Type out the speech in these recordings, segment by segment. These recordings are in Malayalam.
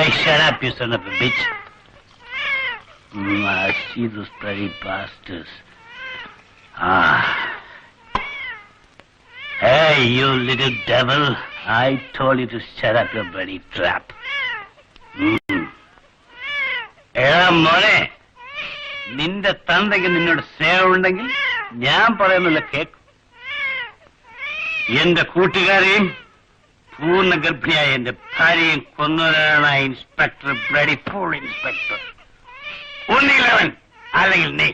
Hey, shut up, you son of a bitch. I see those bloody bastards. Hey, you little devil. I told you to shut up your bloody trap. എടാ മോനെ, നിന്റെ തന്തയ്ക്ക് നിന്നോട് സ്നേഹമുണ്ടെങ്കിൽ ഞാൻ പറയുന്നില്ല കേൾക്കും. എന്റെ കൂട്ടുകാരെയും പൂർണ്ണ ഗർഭിണിയായ എന്റെ ഭാര്യയും കൊന്നവരാണ് ഇൻസ്പെക്ടർ, ബ്ലഡി ഫുൾ ഇൻസ്പെക്ടർ. ഒന്നില്ലവൻ അല്ലെങ്കിൽ നീ.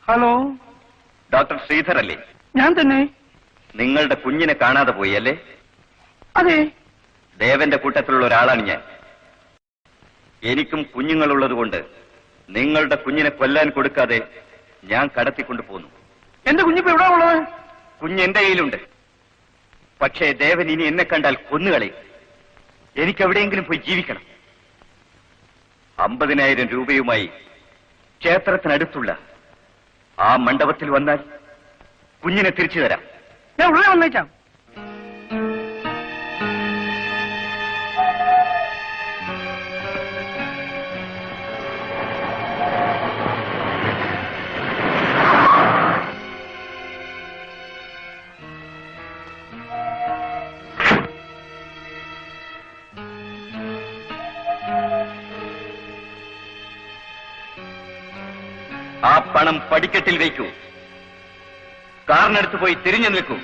ഹലോ, ഡോക്ടർ ശ്രീധർ അല്ലേ? ഞാൻ തന്നെ. നിങ്ങളുടെ കുഞ്ഞിനെ കാണാതെ പോയി അല്ലേ? അതെ. ദേവന്റെ കൂട്ടത്തിലുള്ള ഒരാളാണ് ഞാൻ. എനിക്കും കുഞ്ഞുങ്ങളുള്ളത് കൊണ്ട് നിങ്ങളുടെ കുഞ്ഞിനെ കൊല്ലാൻ കൊടുക്കാതെ ഞാൻ കടത്തിക്കൊണ്ടു പോന്നു. എന്റെ കുഞ്ഞിപ്പോ എവിടെ ഉള്ളത്? കുഞ്ഞ് എന്റെ കയ്യിലുണ്ട്. പക്ഷേ ദേവൻ ഇനി എന്നെ കണ്ടാൽ കൊന്നുകളയും. എനിക്ക് എവിടെയെങ്കിലും പോയി ജീവിക്കണം. 50,000 രൂപയുമായി ക്ഷേത്രത്തിനടുത്തുള്ള ആ മണ്ഡപത്തിൽ വന്നാൽ കുഞ്ഞിനെ തിരിച്ചു തരാം. ഞാൻ ഉടനെ വന്നേക്കാം. ആ പണം പടിക്കെട്ടിൽ വയ്ക്കൂ. കാറിനടുത്ത് പോയി തിരിഞ്ഞു നിൽക്കൂ.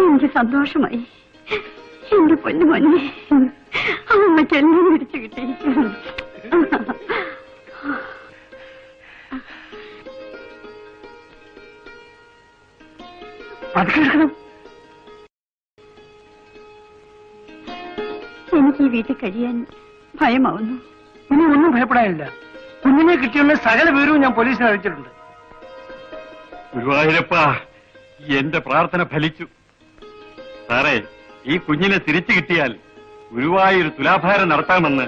എനിക്ക് സന്തോഷമായി. എന്റെ പൊന്നുമോനെ, അമ്മയ്ക്ക് എല്ലാം പിടിച്ചു കിട്ടി. എനിക്ക് ഈ വീട്ടിൽ കഴിയാൻ ഭയമാവുന്നു. ഇനി ഒന്നും ഭയപ്പെടാനില്ല. കുഞ്ഞിനെ കിട്ടിയുള്ള സകല വിവരവും ഞാൻ പോലീസിനെ അറിയിച്ചിട്ടുണ്ട്. ഗുരുവായൂരപ്പ, എന്റെ പ്രാർത്ഥന ഫലിച്ചു. സാറേ, ഈ കുഞ്ഞിനെ തിരിച്ചു കിട്ടിയാൽ ഗുരുവായൂർ തുലാഭാരം നടത്താമെന്ന്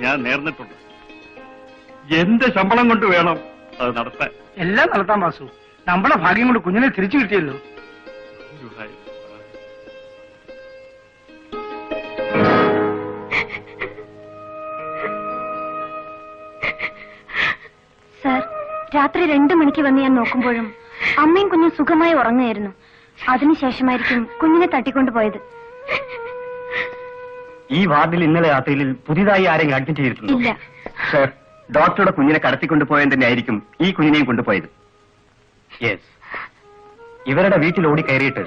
ഞാൻ നേർന്നിട്ടുണ്ട്. എന്റെ ശമ്പളം കൊണ്ട് വേണം അത് നടത്താൻ. എല്ലാം നടത്താൻ വാസു. നമ്മളെ ഭാഗ്യം കൊണ്ട് കുഞ്ഞിനെ തിരിച്ചു കിട്ടിയല്ലോ. ഗുരുവായൂർ. സാർ, രാത്രി 2 മണിക്ക് വന്ന് ഞാൻ നോക്കുമ്പോഴും അമ്മയും കുഞ്ഞും സുഖമായി ഉറങ്ങുകയായിരുന്നു. അതിനുശേഷമായിരിക്കും കുഞ്ഞിനെ തട്ടിക്കൊണ്ടുപോയത്. ഈ വാർഡിൽ ഇന്നലെ രാത്രിയിൽ പുതിയതായി ആരെങ്കിലും അഡ്മിറ്റ് ചെയ്തിട്ടുണ്ടോ? ഇല്ല. സർ, ഡോക്ടറുടെ കുഞ്ഞിനെ കടത്തിക്കൊണ്ടുപോയത് തന്നെ ആയിരിക്കും ഈ കുഞ്ഞിനെയും കൊണ്ടുപോയത്. യെസ്, ഇവരുടെ വീട്ടിൽ ഓടി കയറിയിട്ട്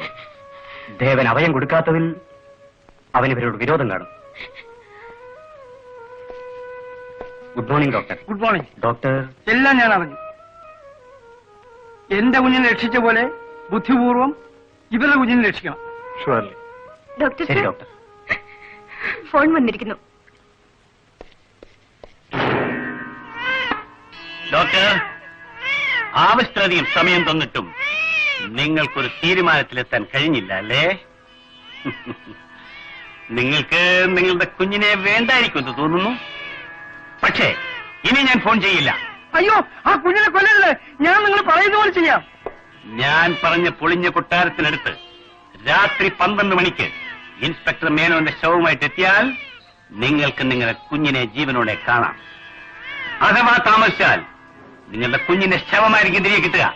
ദേവൻ അഭയം കൊടുക്കാത്തതിൽ അവൻ ഇവരോട് വിരോധം കാണും. Good morning doctor. Good morning. Doctor, എല്ലാം ഞാൻ അറിഞ്ഞു. എന്റെ കുഞ്ഞിനെ രക്ഷിച്ച പോലെ ബുദ്ധിപൂർവം ഇവരുടെ കുഞ്ഞിനെ രക്ഷിക്കണം. ഷുവർലി. ഡോക്ടർ ശരി സാർ, ഡോക്ടർ. ഫോൺ വന്നിരിക്കുന്നു. ഡോക്ടർ, ആവശ്യത്തിലധികം സമയം തന്നിട്ടും നിങ്ങൾക്കൊരു തീരുമാനത്തിലെത്താൻ കഴിഞ്ഞില്ല അല്ലേ? നിങ്ങൾക്ക് നിങ്ങളുടെ കുഞ്ഞിനെ വേണ്ടായിരിക്കുമെന്ന് തോന്നുന്നു. പക്ഷേ ഇനി ഞാൻ ഫോൺ ചെയ്യില്ല. അയ്യോ, ആ കുഞ്ഞിനെ കൊല്ലല്ലേ. ഞാൻ നിങ്ങൾ പറയുന്ന പോലെ ചെയ്യാം. ഞാൻ പറഞ്ഞ പൊളിഞ്ഞ കൊട്ടാരത്തിനടുത്ത് രാത്രി 12 മണിക്ക് ഇൻസ്പെക്ടർ മേനോന്റെ ശവവുമായിട്ട് എത്തിയാൽ നിങ്ങൾക്ക് നിങ്ങളുടെ കുഞ്ഞിനെ ജീവനോടെ കാണാം. അഥവാ താമസിച്ചാൽ നിങ്ങളുടെ കുഞ്ഞിന്റെ ശവമായിരിക്കും തിരികെ കിട്ടുക.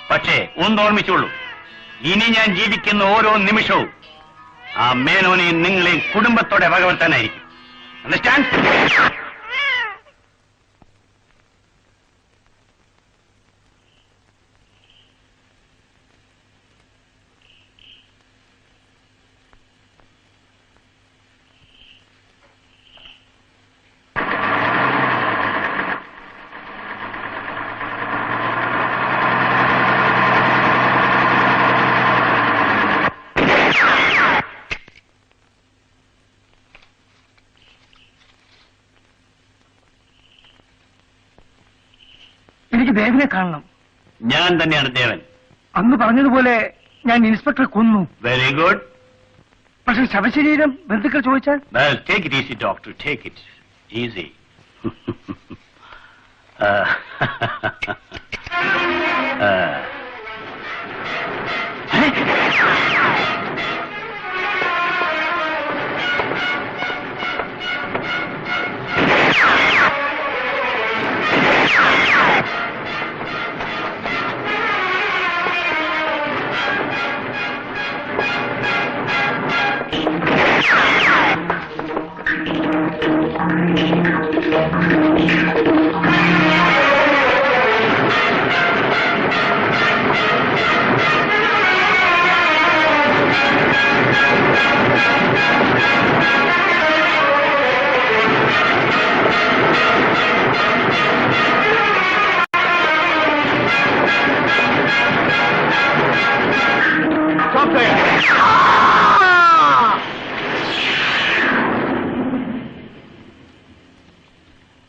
പക്ഷേ ഒന്ന് ഓർമ്മിച്ചോളൂ, ഇനി ഞാൻ ജീവിക്കുന്ന ഓരോ നിമിഷവും ആ മേനോനെയും നിങ്ങളെയും കുടുംബത്തോടെ വകവരുത്താനായിരിക്കും. അണ്ടർസ്റ്റാൻഡ്? എനിക്ക് ദേവനെ കാണണം. ഞാൻ തന്നെയാണ് ദേവൻ. അന്ന് പറഞ്ഞതുപോലെ ഞാൻ ഇൻസ്പെക്ടറെ കൊന്നു. Very good. പക്ഷെ ശവശരീരം ബന്ധുക്കൾ ചോദിച്ചാൽ? Well, take it easy, doctor. Take it easy.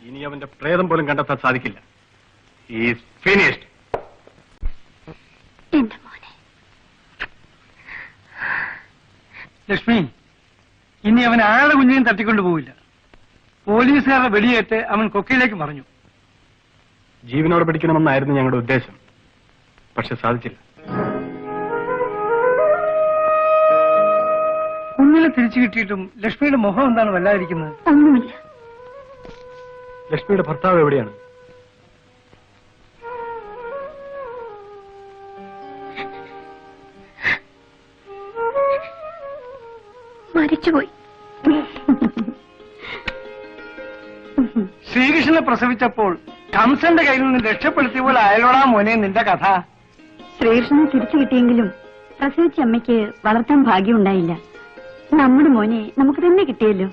ഇനി അവന്റെ പ്രേതം പോലും കണ്ടെത്താൻ സാധിക്കില്ല. Is finished. എന്റെ മോനെ. ലക്ഷ്മി, ഇനി അവൻ ആരുടെ കുഞ്ഞിനെയും തട്ടിക്കൊണ്ടു പോവില്ല. പോലീസുകാരുടെ വെടിയേറ്റ് അവൻ കൊക്കയിലേക്ക് മറിഞ്ഞു. ജീവനോടെ പിടിക്കണമെന്നായിരുന്നു ഞങ്ങളുടെ ഉദ്ദേശം. പക്ഷെ സാധിച്ചില്ല. കുഞ്ഞിനെ തിരിച്ചു കിട്ടിയിട്ടും ലക്ഷ്മിയുടെ മുഖം എന്താണ് വല്ലാതിരിക്കുന്നത്? ഒന്നുമില്ല. ലക്ഷ്മിയുടെ ഭർത്താവ് എവിടെയാണ്? മരിച്ചുപോയി. ശ്രീകൃഷ്ണനെ പ്രസവിച്ചപ്പോൾ കംസന്റെ കയ്യിൽ നിന്ന് രക്ഷപ്പെടുത്തിയ പോലെ അയലോടാ മോനെ നിന്റെ കഥ. ശ്രീകൃഷ്ണനെ തിരിച്ചു കിട്ടിയെങ്കിലും പ്രസവിച്ച അമ്മയ്ക്ക് വളർത്താൻ ഭാഗ്യമുണ്ടായില്ല. നമ്മുടെ മോനെ നമുക്ക് തന്നെ കിട്ടിയല്ലോ.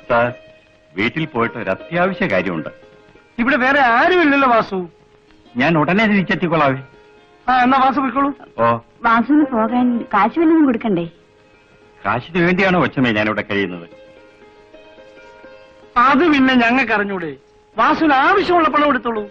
സാർ, വീട്ടിൽ പോയിട്ട് ഒരു അത്യാവശ്യ കാര്യമുണ്ട്. ഇവിടെ വേറെ ആരുമില്ലല്ലോ വാസു. ഞാൻ ഉടനെ തിരിച്ചെത്തിക്കൊള്ളാവേ. എന്നാ വാസു പോയിക്കോളൂ. ഓ, വാസുവിന് പോകാൻ കാശ് വല്ലതും കൊടുക്കണ്ടേ? കാശിന് വേണ്ടിയാണോ കൊച്ചമ്മേ ഞാനിവിടെ കഴിയുന്നത്? അത് പിന്നെ ഞങ്ങൾക്ക് അറിഞ്ഞൂടെ. വാസുവിന് ആവശ്യമുള്ള പണം എടുത്തോളൂ.